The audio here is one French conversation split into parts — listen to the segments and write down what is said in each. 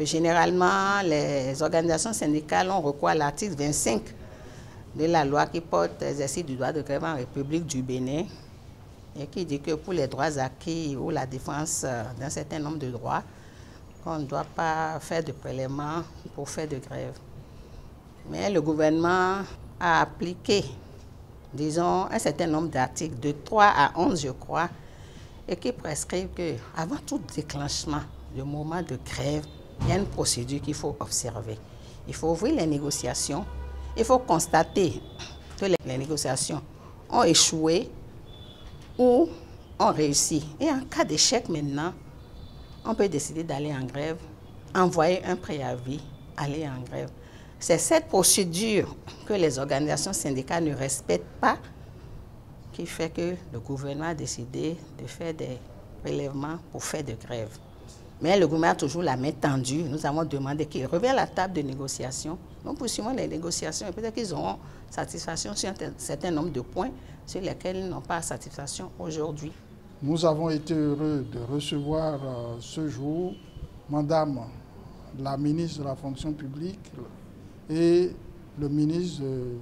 que généralement, les organisations syndicales ont recours à l'article 25 de la loi qui porte l'exercice du droit de grève en République du Bénin et qui dit que pour les droits acquis ou la défense d'un certain nombre de droits, qu'on ne doit pas faire de prélèvement pour faire de grève. Mais le gouvernement a appliqué, disons, un certain nombre d'articles, de 3 à 11, je crois, et qui prescrivent qu'avant tout déclenchement du moment de grève, il y a une procédure qu'il faut observer. Il faut ouvrir les négociations, il faut constater que les négociations ont échoué ou ont réussi. Et en cas d'échec maintenant, on peut décider d'aller en grève, envoyer un préavis, aller en grève. C'est cette procédure que les organisations syndicales ne respectent pas qui fait que le gouvernement a décidé de faire des prélèvements pour faire de grève. Mais le gouvernement a toujours la main tendue. Nous avons demandé qu'il revienne à la table de négociation. Nous poursuivons les négociations et peut-être qu'ils auront satisfaction sur un certain nombre de points sur lesquels ils n'ont pas satisfaction aujourd'hui. Nous avons été heureux de recevoir ce jour Madame la ministre de la fonction publique et le ministre de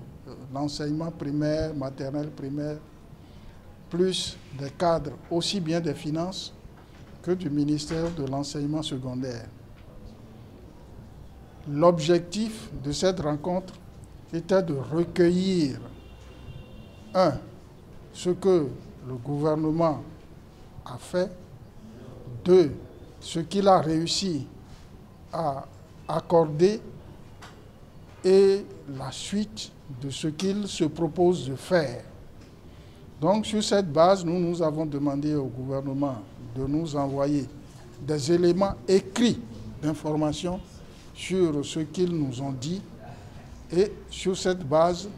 l'enseignement primaire, maternel, primaire, plus des cadres aussi bien des finances que du ministère de l'enseignement secondaire. L'objectif de cette rencontre était de recueillir, ce que le gouvernement a fait, 2, ce qu'il a réussi à accorder et la suite de ce qu'il se propose de faire. Donc sur cette base, nous avons demandé au gouvernement de nous envoyer des éléments écrits d'information sur ce qu'ils nous ont dit. Et sur cette base,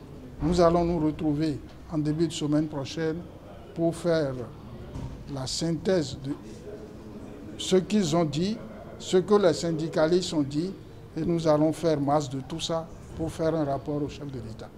nous allons nous retrouver en début de semaine prochaine pour faire la synthèse de ce qu'ils ont dit, ce que les syndicalistes ont dit, et nous allons faire masse de tout ça pour faire un rapport au chef de l'État.